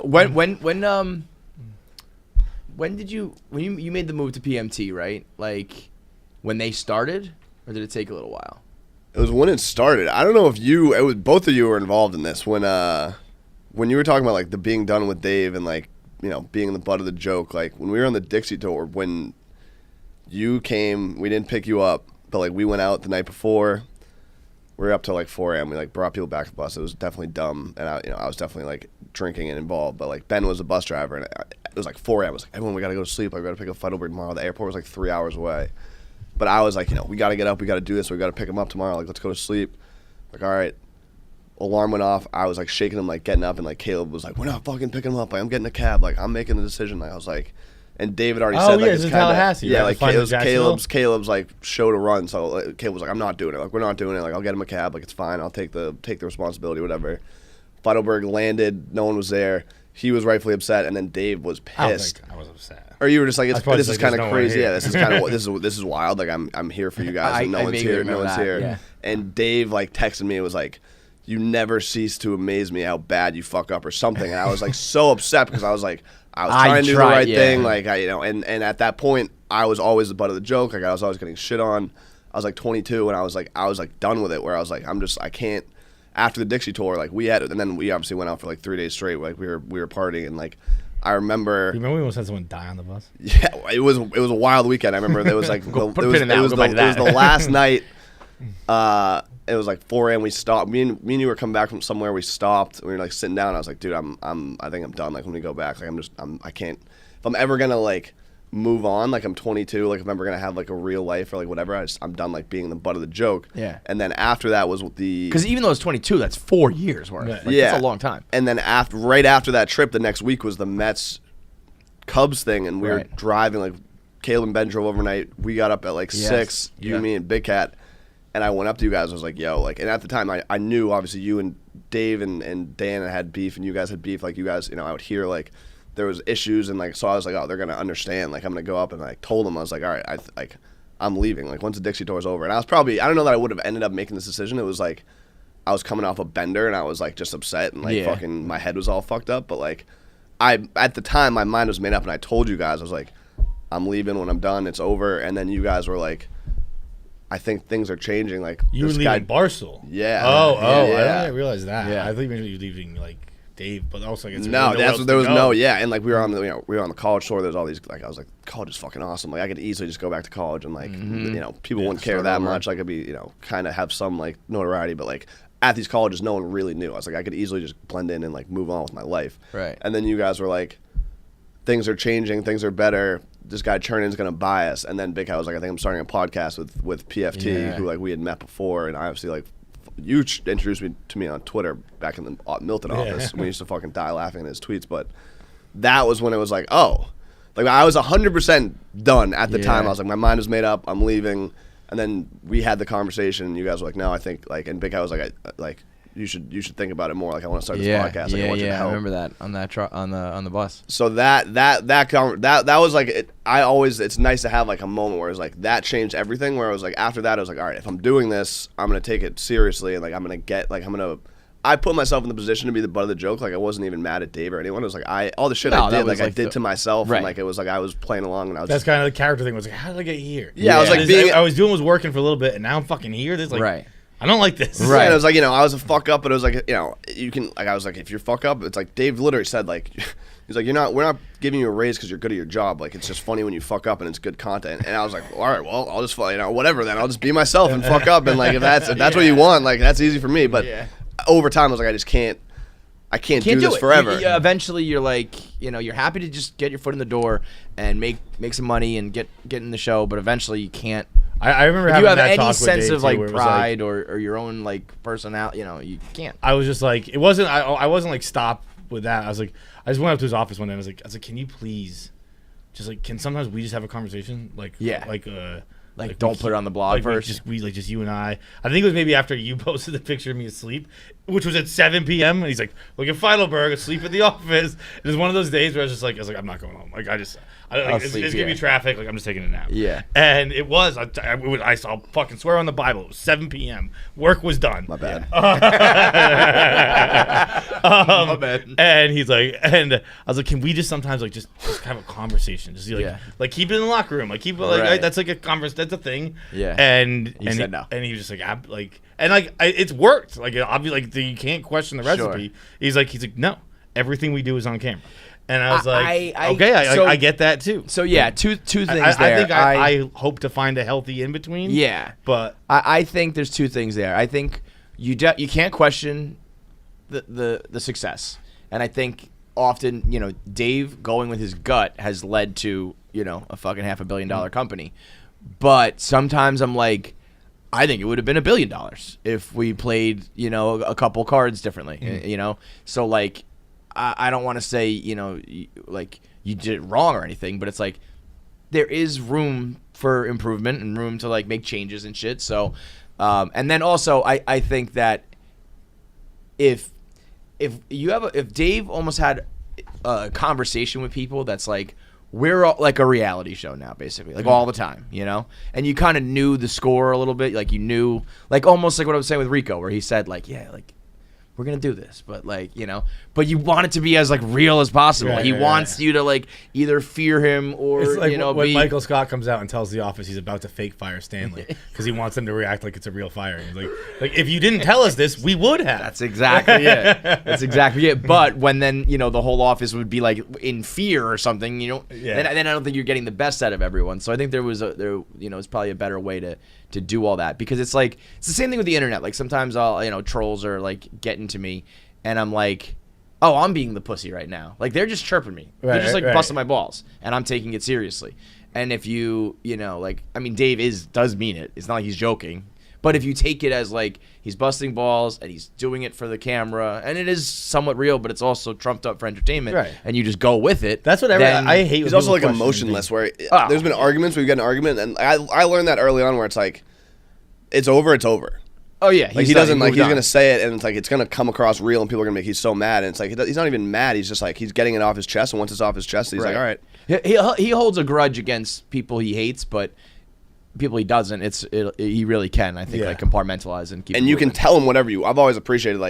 When you made the move to PMT, right? Like when they started, or did it take a little while? It was when it started. I don't know if both of you were involved in this when you were talking about like the being done with Dave and like, you know, being the butt of the joke. Like when we were on the Dixie tour, when you came, we didn't pick you up, but like we went out the night before. We were up till like 4 a.m. We like brought people back to the bus. It was definitely dumb, and I was definitely like drinking and involved. But like Ben was a bus driver, and it was like 4 a.m. I was like, everyone, we gotta go to sleep. I gotta pick up Feidelberg tomorrow. The airport was like 3 hours away, but I was like, you know, we gotta get up. We gotta do this. We gotta pick him up tomorrow. Like, let's go to sleep. Like, all right. Alarm went off. I was like shaking him, like getting up, and like Caleb was like, we're not fucking picking him up. Like, I'm getting a cab. Like, I'm making the decision. Like, I was like. And David already said, like, it's Tallahassee. Yeah, right? like, it was Caleb's, like, show to run. So, like, Caleb was like, I'm not doing it. Like, we're not doing it. Like, I'll get him a cab. Like, it's fine. I'll take the responsibility, whatever. Feidelberg landed. No one was there. He was rightfully upset. And then Dave was pissed. I was upset. Or you were just like, this is kind of crazy. Yeah, this is kind of, this is wild. Like, I'm here for you guys. And no one's here. No one's here. Yeah. And Dave, like, texted me. It was like, you never cease to amaze me how bad you fuck up or something. And I was, like, so upset because I was like, I was trying to do the right thing, like and at that point, I was always the butt of the joke. Like I was always getting shit on. I was like 22, and I was like done with it. Where I was like, I can't. After the Dixie tour, like we had it, and then we obviously went out for like 3 days straight. Like we were partying, and like I remember. You remember we almost had someone die on the bus? Yeah, it was a wild weekend. I remember there was like it was the last night. It was like 4 a.m. We stopped. Me and you were coming back from somewhere. We stopped. We were like sitting down. I was like, dude, I think I'm done. Like when we go back, like I can't. If I'm ever gonna like move on, like I'm 22. Like if I'm ever gonna have like a real life or like whatever, I'm done like being the butt of the joke. Yeah. And then after that was because even though it's 22, that's 4 years worth. Like, yeah, that's a long time. And then right after that trip, the next week was the Mets Cubs thing, and we were driving. Like Caleb and Ben drove overnight. We got up at like 6. You, me, and Big Cat. And I went up to you guys. I was like, yo, like, and at the time, I knew obviously you and Dave and Dan had beef, and you guys had beef. Like, you guys, you know, I would hear like there was issues, and like, so I was like, oh, they're gonna understand. Like, I'm gonna go up and like told them I was like, all right, I'm leaving. Like, once the Dixie tour's over, and I was probably, I don't know that I would have ended up making this decision. It was like I was coming off a bender, and I was like just upset, and like fucking my head was all fucked up. But like, at the time, my mind was made up, and I told you guys, I was like, I'm leaving when I'm done. It's over. And then you guys were like, I think things are changing. Like you were leaving Barstool. Yeah. Oh, I didn't realize that. Yeah. I think maybe you were leaving like Dave, but also like there was no. And like we were on the college tour. There's all these like I was like, college is fucking awesome. Like I could easily just go back to college and like people wouldn't care that much. Like I'd be kind of have some like notoriety, but like at these colleges no one really knew. I was like I could easily just blend in and like move on with my life. Right. And then you guys were like, things are changing, things are better. This guy Chernin's gonna buy us, and then Big Hat was like, I think I'm starting a podcast with PFT, who like we had met before, and I obviously like you introduced me to me on Twitter back in the Milton office. We used to fucking die laughing at his tweets, but that was when it was like, oh, like I was 100% done at the time. I was like, my mind was made up, I'm leaving, and then we had the conversation, and you guys were like, no, I think like, and Big Hat was like, you should think about it more. Like I want to start this podcast. Like, I want you to help. I remember that on that on the bus. So that was like it's nice to have like a moment where it's like that changed everything. Where I was like after that I was like, all right, if I'm doing this, I'm gonna take it seriously, and like I put myself in the position to be the butt of the joke. Like I wasn't even mad at Dave or anyone. It was like all the shit I did, like I did to myself, and like it was like I was playing along, and I was. That's kind of the character thing. Was like, how did I get here? Yeah, I was like I was doing was working for a little bit, and now I'm fucking here. This like I don't like this. Right. And it was like, I was a fuck up, but it was like, you can, like, I was like, if you're fuck up, it's like, Dave literally said, like, he's like, we're not giving you a raise because you're good at your job. Like, it's just funny when you fuck up and it's good content. And I was like, well, all right, well, I'll just, whatever then. I'll just be myself and fuck up. And like, if that's what you want, like, that's easy for me. But over time, I was like, I can't do this forever. Eventually, you're like, you're happy to just get your foot in the door and make some money and get in the show. But eventually, you can't. I remember having that talk with Dave. Do you have any sense of like pride like, or your own like personality? You can't. I was just like, it wasn't. I wasn't like stop with that. I was like, I just went up to his office one day. And I was like, can you please, just like, can sometimes we just have a conversation? Like, like don't put it on the blog first. Just you and I. I think it was maybe after you posted the picture of me asleep, which was at 7 p.m. And he's like, look at Feidelberg asleep at the office. It was one of those days where I was like, I'm not going home. Like It's sleep, gonna be yeah. traffic. Like I'm just taking a nap. Yeah. And it was. I saw fucking swear on the Bible. It was 7 p.m. Work was done. My bad. My bad. And he's like, and I was like, can we just sometimes like just have a conversation? Just like, Yeah. like keep it in the locker room. Like keep it like Right. that's like a conversation. That's a thing. Yeah. And He said no. And he was just like and like it's worked. Like obviously like you can't question the recipe. Sure. He's like no, everything we do is on camera. And I was like, I- okay, so- I get that too. So yeah, two things I there. think I hope to find a healthy in between. yeah, but I think there's two things there. I think you can't question the success, and I think often Dave going with his gut has led to a fucking $500 million company, but sometimes I'm like, I think it would have been $1 billion if we played a couple cards differently. So like. I don't want to say, like you did it wrong or anything, but it's like there is room for improvement and room to like make changes and shit. So, and then also I think that if Dave almost had a conversation with people that's like, we're all, like a reality show now, basically, like all the time, and you kind of knew the score a little bit, like you knew, like almost like what I was saying with Rico, where he said like, yeah, like, we're gonna do this, but like but you want it to be as like real as possible. Right, he right, wants you to like either fear him or it's like when be Michael Scott comes out and tells the office he's about to fake fire Stanley because he wants them to react like it's a real fire. He's like if you didn't tell us this, we would have. That's exactly it. That's exactly it. But when then the whole office would be like in fear or something, Yeah. then I don't think you're getting the best out of everyone. So I think it's probably a better way to do all that, because it's like it's the same thing with the internet. Like sometimes I'll trolls are like getting to me and I'm like, oh, I'm being the pussy right now. Like they're just chirping me. They're just like busting my balls and I'm taking it seriously. And if Dave does mean it. It's not like he's joking. But if you take it as like he's busting balls and he's doing it for the camera and it is somewhat real, but it's also trumped up for entertainment, Right. and you just go with it. That's what then- I hate. He's when also people like question emotionless, things. where there's been arguments, we've got an argument, and I learned that early on, where it's like, it's over, it's over. Oh yeah, Like he doesn't like he's gonna say it, and it's like it's gonna come across real, and people are gonna make he's so mad, and it's like he's not even mad. He's just like he's getting it off his chest, and once it's off his chest, he's like, all right. He holds a grudge against people he hates, but people he doesn't. He really can. I think Yeah. like compartmentalize and keep. And it you can moving. tell him whatever I've always appreciated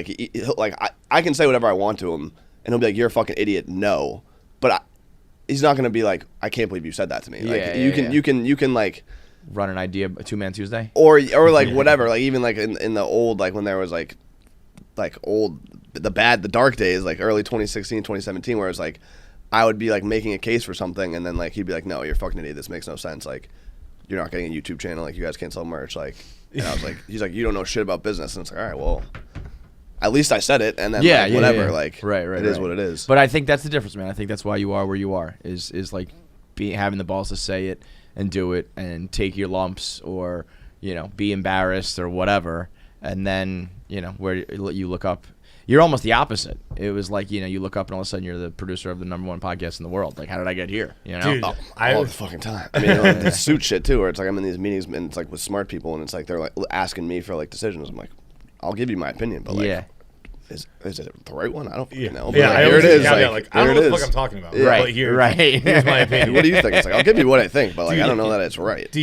I can say whatever I want to him, and he'll be like, you're a fucking idiot. No, but he's not gonna be like, I can't believe you said that to me. Like Yeah, you can like. run an idea, a 2-Man Tuesday. Or like whatever, like even like in the old, like when there was like old the dark days, like early 2016 2017, where it's like I would be like making a case for something, and then like he'd be like, no, you're a fucking idiot, this makes no sense, like you're not getting a YouTube channel, like you guys can't sell merch, like, and I was like, he's like, you don't know shit about business, and it's like, all right, well, at least I said it, and then whatever. Like right, it is what it is. But I think that's the difference, man. I think that's why you are where you are, is like having the balls to say it and do it and take your lumps, or be embarrassed or whatever, and then where you look up, you're almost the opposite. It was like you look up and all of a sudden you're the producer of the #1 podcast in the world. Like, how did I get here? Dude, All the fucking time. I mean, like, the suit shit too, where it's like I'm in these meetings and it's like with smart people, and it's like they're like asking me for like decisions. I'm like, I'll give you my opinion, but like, yeah. is it the right one? I don't fucking know. But Yeah, like, I here always it is. caveat, like, I don't know what the fuck I'm talking about. Yeah. But here's Right. my opinion. What do you think? It's like, I'll give you what I think, but like Dude, I don't know that it's right.